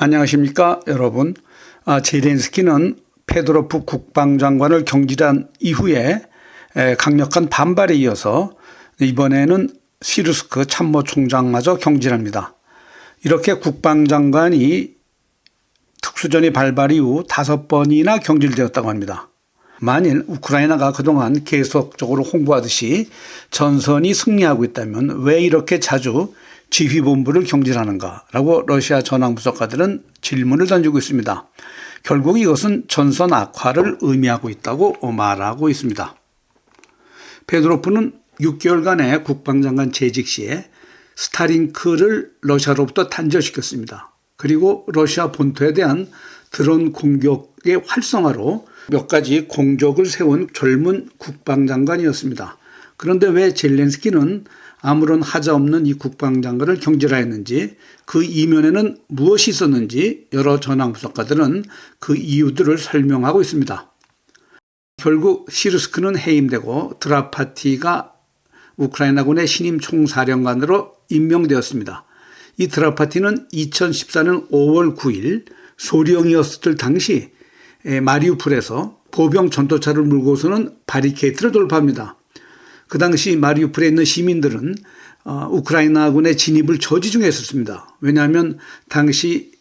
안녕하십니까 여러분. 젤렌스키는 페도로프 국방장관을 경질한 이후에 강력한 반발에 이어서 이번에는 시르스크 참모총장마저 경질합니다. 이렇게 국방장관이 특수전의 발발 이후 5번이나 경질되었다고 합니다. 만일 우크라이나가 그동안 계속적으로 홍보하듯이 전선이 승리하고 있다면 왜 이렇게 자주 지휘본부를 경질하는가라고 러시아 전황부속가들은 질문을 던지고 있습니다. 결국 이것은 전선 악화를 의미하고 있다고 말하고 있습니다. 페도로프는 6개월간의 국방장관 재직 시에 스타링크를 러시아로부터 단절시켰습니다. 그리고 러시아 본토에 대한 드론 공격의 활성화로 몇 가지 공적을 세운 젊은 국방장관이었습니다. 그런데 왜 젤렌스키는 아무런 하자 없는 이 국방장관을 경질하였는지, 그 이면에는 무엇이 있었는지 여러 전황부속가들은 그 이유들을 설명하고 있습니다. 결국 시르스크는 해임되고 드라파티가 우크라이나군의 신임 총사령관으로 임명되었습니다. 이 드라파티는 2014년 5월 9일 소령이었을 당시 마리우폴에서 보병 전투차를 몰고서는 바리케이트를 돌파합니다. 그 당시 마리우폴에 있는 시민들은 우크라이나군의 진입을 저지 중에 있었습니다. 왜냐하면 당시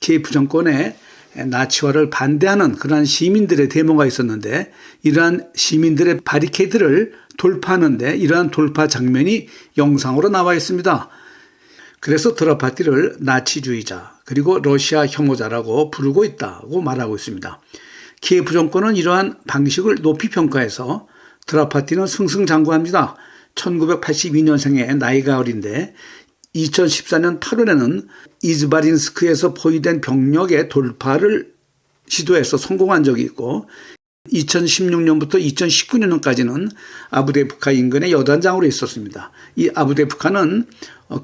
키예프 정권의 나치화를 반대하는 그러한 시민들의 데모가 있었는데, 이러한 시민들의 바리케이드를 돌파하는데 이러한 돌파 장면이 영상으로 나와 있습니다. 그래서 드라파티를 나치주의자 그리고 러시아 혐오자라고 부르고 있다고 말하고 있습니다. 키예프 정권은 이러한 방식을 높이 평가해서 드라파티는 승승장구합니다. 1982년생에 나이가 어린데 2014년 8월에는 이즈바린스크에서 포위된 병력의 돌파를 시도해서 성공한 적이 있고, 2016년부터 2019년까지는 아부데프카 인근의 여단장으로 있었습니다. 이 아부데프카는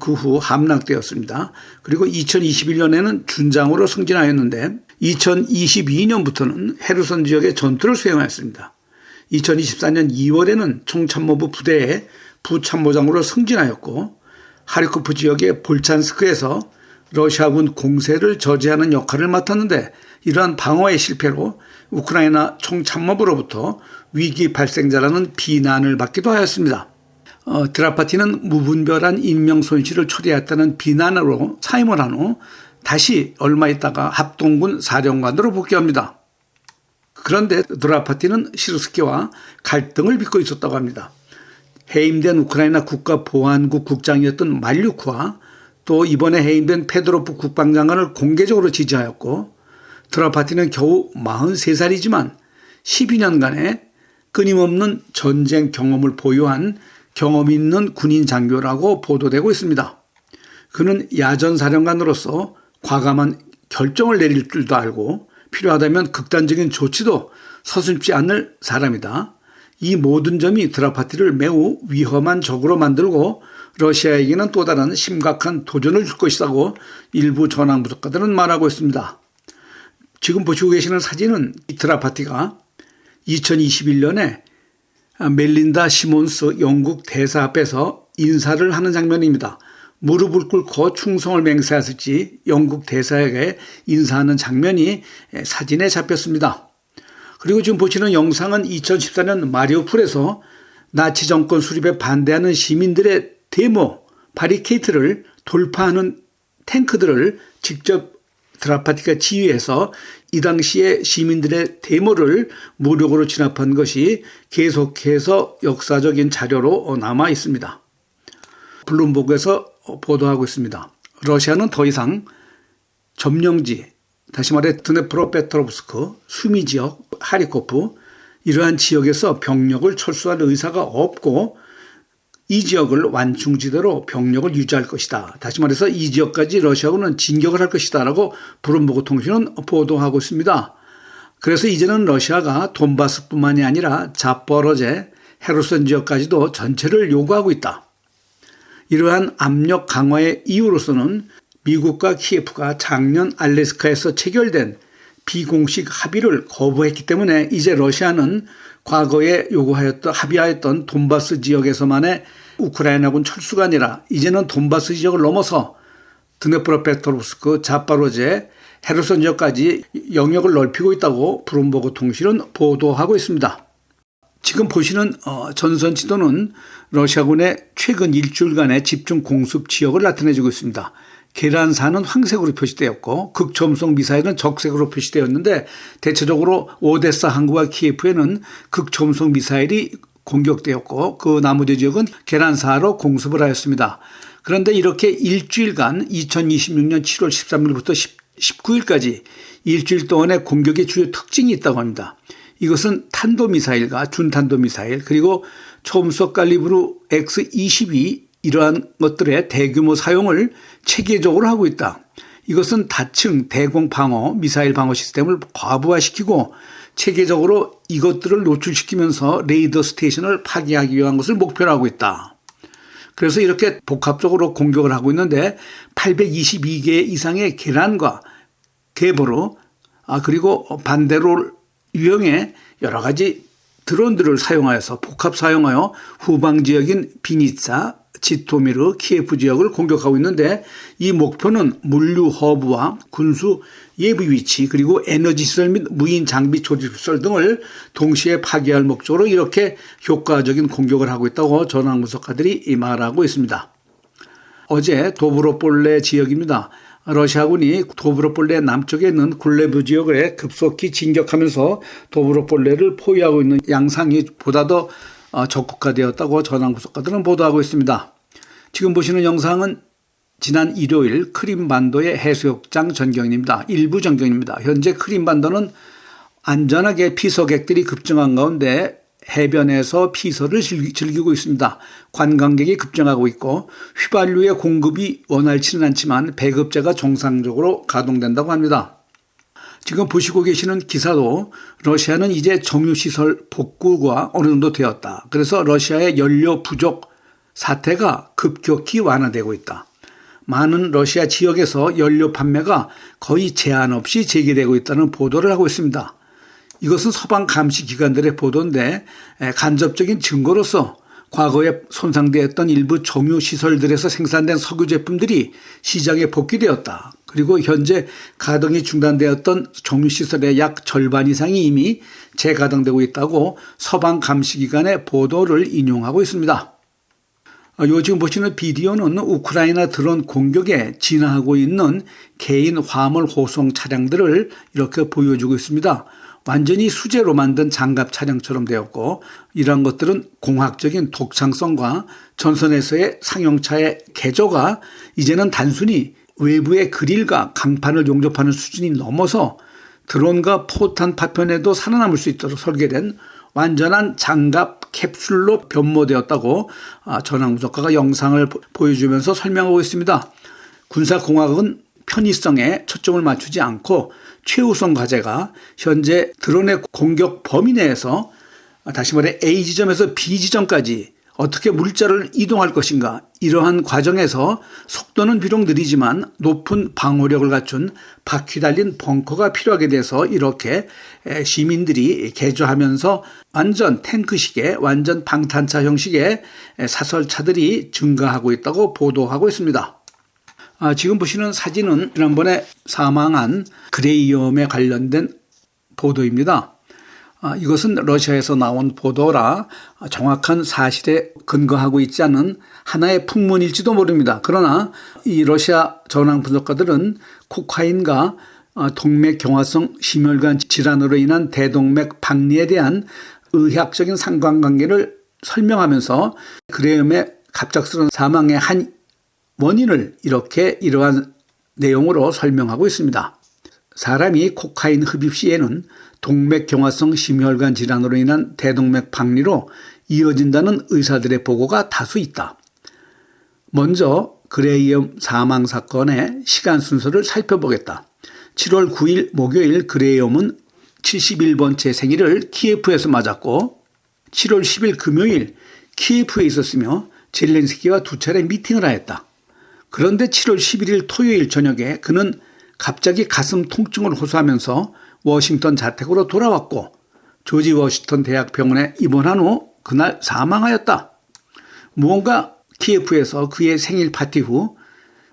그 후 함락되었습니다. 그리고 2021년에는 준장으로 승진하였는데 2022년부터는 헤르손 지역의 전투를 수행하였습니다. 2024년 2월에는 총참모부 부대의 부참모장으로 승진하였고, 하리코프 지역의 볼찬스크에서 러시아군 공세를 저지하는 역할을 맡았는데, 이러한 방어의 실패로 우크라이나 총참모부로부터 위기 발생자라는 비난을 받기도 하였습니다. 드라파티는 무분별한 인명 손실을 초래했다는 비난으로 사임을 한 후 다시 얼마 있다가 합동군 사령관으로 복귀합니다. 그런데 드라파티는 시르스키와 갈등을 빚고 있었다고 합니다. 해임된 우크라이나 국가보안국 국장이었던 말류크와 또 이번에 해임된 페도로프 국방장관을 공개적으로 지지하였고, 드라파티는 겨우 43살이지만 12년간의 끊임없는 전쟁 경험을 보유한 경험 있는 군인 장교라고 보도되고 있습니다. 그는 야전사령관으로서 과감한 결정을 내릴 줄도 알고 필요하다면 극단적인 조치도 서슴지 않을 사람이다. 이 모든 점이 드라파티를 매우 위험한 적으로 만들고 러시아에게는 또 다른 심각한 도전을 줄 것이라고 일부 전황부속가들은 말하고 있습니다. 지금 보시고 계시는 사진은 드라파티가 2021년에 멜린다 시몬스 영국 대사 앞에서 인사를 하는 장면입니다. 무릎을 꿇고 충성을 맹세하실지 영국 대사에게 인사하는 장면이 사진에 잡혔습니다. 그리고 지금 보시는 영상은 2014년 마리우폴에서 나치 정권 수립에 반대하는 시민들의 데모, 바리케이트를 돌파하는 탱크들을 직접 드라파티가 지휘해서 이 당시에 시민들의 데모를 무력으로 진압한 것이 계속해서 역사적인 자료로 남아 있습니다. 블룸버그에서 보도하고 있습니다. 러시아는 더 이상 점령지, 다시 말해 드네프로페트로브스크, 수미 지역, 하리코프 이러한 지역에서 병력을 철수할 의사가 없고 이 지역을 완충지대로 병력을 유지할 것이다. 다시 말해서 이 지역까지 러시아군은 진격을 할 것이다 라고 블룸버그 통신은 보도하고 있습니다. 그래서 이제는 러시아가 돈바스뿐만이 아니라 자포로제, 헤르손 지역까지도 전체를 요구하고 있다. 이러한 압력 강화의 이유로서는 미국과 키예프가 작년 알래스카에서 체결된 비공식 합의를 거부했기 때문에 이제 러시아는 과거에 합의하였던 돈바스 지역에서만의 우크라이나군 철수가 아니라 이제는 돈바스 지역을 넘어서 드네프로페트로브스크, 자파로제, 헤르손 지역까지 영역을 넓히고 있다고 브룸버그 통신은 보도하고 있습니다. 지금 보시는 전선 지도는 러시아군의 최근 일주일간의 집중 공습 지역을 나타내주고 있습니다. 계란산은 황색으로 표시되었고 극초음속 미사일은 적색으로 표시되었는데 대체적으로 오데사 항구와 키예프에는 극초음속 미사일이 공격되었고 그 나머지 지역은 계란사로 공습을 하였습니다. 그런데 이렇게 일주일간 2026년 7월 13일부터 19일까지 일주일 동안의 공격의 주요 특징이 있다고 합니다. 이것은 탄도미사일과 준탄도미사일 그리고 초음속 칼리브르 X-22 이러한 것들의 대규모 사용을 체계적으로 하고 있다. 이것은 다층 대공 방어 미사일 방어 시스템을 과부하시키고 체계적으로 이것들을 노출시키면서 레이더 스테이션을 파괴하기 위한 것을 목표로 하고 있다. 그래서 이렇게 복합적으로 공격을 하고 있는데 822개 이상의 계란과 계보르 그리고 반대로 유형의 여러 가지 드론들을 사용하여서 복합 사용하여 후방 지역인 비니차, 지토미르, 키예프 지역을 공격하고 있는데 이 목표는 물류 허브와 군수 예비 위치 그리고 에너지 시설 및 무인 장비 조직 시설 등을 동시에 파괴할 목적으로 이렇게 효과적인 공격을 하고 있다고 전황 분석가들이 말하고 있습니다. 어제 도브로폴레 지역입니다. 러시아군이 도브로폴레 남쪽에 있는 굴레브 지역에 급속히 진격하면서 도브로폴레를 포위하고 있는 양상이 보다 더 적극화되었다고 전황 분석가들은 보도하고 있습니다. 지금 보시는 영상은 지난 일요일 크림반도의 해수욕장 전경입니다. 일부 전경입니다. 현재 크림반도는 안전하게 피서객들이 급증한 가운데 해변에서 피서를 즐기고 있습니다. 관광객이 급증하고 있고 휘발유의 공급이 원활치는 않지만 배급제가 정상적으로 가동된다고 합니다. 지금 보시고 계시는 기사도 러시아는 이제 정유시설 복구가 어느 정도 되었다. 그래서 러시아의 연료 부족 사태가 급격히 완화되고 있다. 많은 러시아 지역에서 연료 판매가 거의 제한 없이 재개되고 있다는 보도를 하고 있습니다. 이것은 서방 감시 기관들의 보도인데 간접적인 증거로서 과거에 손상되었던 일부 정유시설들에서 생산된 석유 제품들이 시장에 복귀되었다. 그리고 현재 가동이 중단되었던 정유시설의 약 절반 이상이 이미 재가동되고 있다고 서방 감시기관의 보도를 인용하고 있습니다. 요즘 보시는 비디오는 우크라이나 드론 공격에 진화하고 있는 개인 화물 호송 차량들을 이렇게 보여주고 있습니다. 완전히 수제로 만든 장갑 차량처럼 되었고 이러한 것들은 공학적인 독창성과 전선에서의 상용차의 개조가 이제는 단순히 외부의 그릴과 강판을 용접하는 수준이 넘어서 드론과 포탄 파편에도 살아남을 수 있도록 설계된 완전한 장갑 캡슐로 변모되었다고 전황 분석가가 영상을 보여주면서 설명하고 있습니다. 군사공학은 편의성에 초점을 맞추지 않고 최우선 과제가 현재 드론의 공격 범위 내에서 다시 말해 A 지점에서 B 지점까지 어떻게 물자를 이동할 것인가 이러한 과정에서 속도는 비록 느리지만 높은 방호력을 갖춘 바퀴 달린 벙커가 필요하게 돼서 이렇게 시민들이 개조하면서 완전 탱크식의 완전 방탄차 형식의 사설차들이 증가하고 있다고 보도하고 있습니다. 지금 보시는 사진은 지난번에 사망한 그레이엄에 관련된 보도입니다. 이것은 러시아에서 나온 보도라 정확한 사실에 근거하고 있지 않은 하나의 풍문일지도 모릅니다. 그러나 이 러시아 전황 분석가들은 코카인과 동맥경화성 심혈관 질환으로 인한 대동맥 박리에 대한 의학적인 상관관계를 설명하면서 그레이엄의 갑작스러운 사망의 한 원인을 이러한 내용으로 설명하고 있습니다. 사람이 코카인 흡입 시에는 동맥경화성 심혈관 질환으로 인한 대동맥 박리로 이어진다는 의사들의 보고가 다수 있다. 먼저 그레이엄 사망 사건의 시간 순서를 살펴보겠다. 7월 9일 목요일 그레이엄은 71번째 생일을 키예프에서 맞았고 7월 10일 금요일 키예프에 있었으며 젤렌스키와 두 차례 미팅을 하였다. 그런데 7월 11일 토요일 저녁에 그는 갑자기 가슴 통증을 호소하면서 워싱턴 자택으로 돌아왔고 조지 워싱턴 대학병원에 입원한 후 그날 사망하였다. 무언가 키예프에서 그의 생일 파티 후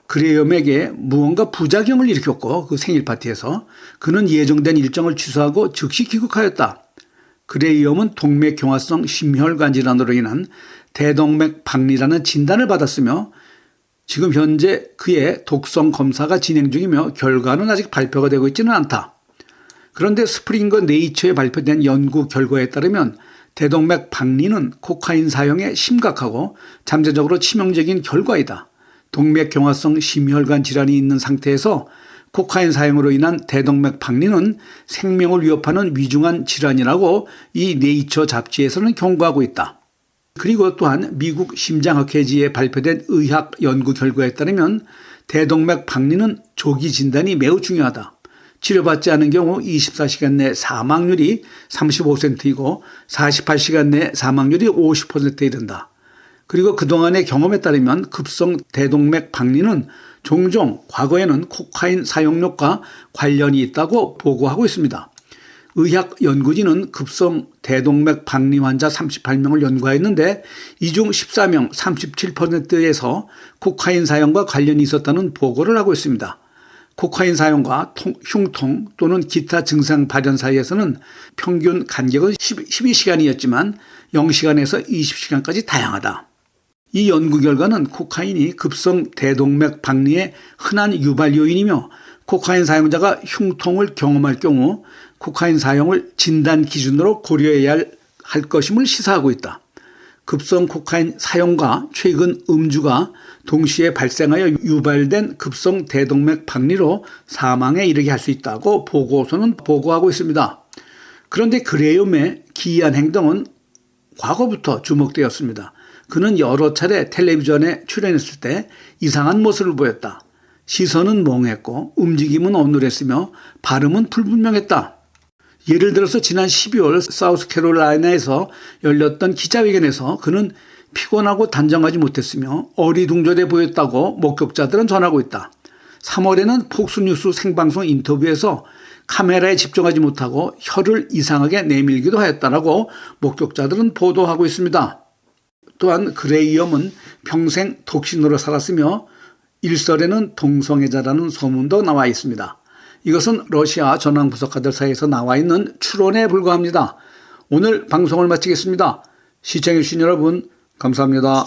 그레이엄에게 무언가 부작용을 일으켰고 그 생일 파티에서 그는 예정된 일정을 취소하고 즉시 귀국하였다. 그레이엄은 동맥경화성 심혈관 질환으로 인한 대동맥 박리라는 진단을 받았으며 지금 현재 그의 독성 검사가 진행 중이며 결과는 아직 발표가 되고 있지는 않다. 그런데 스프링거 네이처에 발표된 연구 결과에 따르면 대동맥 박리는 코카인 사용에 심각하고 잠재적으로 치명적인 결과이다. 동맥경화성 심혈관 질환이 있는 상태에서 코카인 사용으로 인한 대동맥 박리는 생명을 위협하는 위중한 질환이라고 이 네이처 잡지에서는 경고하고 있다. 그리고 또한 미국 심장학회지에 발표된 의학 연구 결과에 따르면 대동맥 박리는 조기 진단이 매우 중요하다. 치료받지 않은 경우 24시간 내 사망률이 35%이고 48시간 내 사망률이 50%에 이른다. 그리고 그동안의 경험에 따르면 급성 대동맥 박리는 종종 과거에는 코카인 사용력과 관련이 있다고 보고하고 있습니다. 의학 연구진은 급성 대동맥 박리 환자 38명을 연구하였는데 이 중 14명 37%에서 코카인 사용과 관련이 있었다는 보고를 하고 있습니다. 코카인 사용과 흉통 또는 기타 증상 발현 사이에서는 평균 간격은 12시간이었지만 0시간에서 20시간까지 다양하다. 이 연구 결과는 코카인이 급성 대동맥 박리의 흔한 유발 요인이며 코카인 사용자가 흉통을 경험할 경우 코카인 사용을 진단 기준으로 고려해야 할 것임을 시사하고 있다. 급성 코카인 사용과 최근 음주가 동시에 발생하여 유발된 급성 대동맥 박리로 사망에 이르게 할 수 있다고 보고서는 보고하고 있습니다. 그런데 그레이엄의 기이한 행동은 과거부터 주목되었습니다. 그는 여러 차례 텔레비전에 출연했을 때 이상한 모습을 보였다. 시선은 멍했고 움직임은 어눌했으며 발음은 불분명했다. 예를 들어서 지난 12월 사우스캐롤라이나에서 열렸던 기자회견에서 그는 피곤하고 단정하지 못했으며 어리둥절해 보였다고 목격자들은 전하고 있다. 3월에는 폭스뉴스 생방송 인터뷰에서 카메라에 집중하지 못하고 혀를 이상하게 내밀기도 하였다라고 목격자들은 보도하고 있습니다. 또한 그레이엄은 평생 독신으로 살았으며 일설에는 동성애자라는 소문도 나와 있습니다. 이것은 러시아 전황 분석가들 사이에서 나와 있는 추론에 불과합니다. 오늘 방송을 마치겠습니다. 시청해주신 여러분 감사합니다.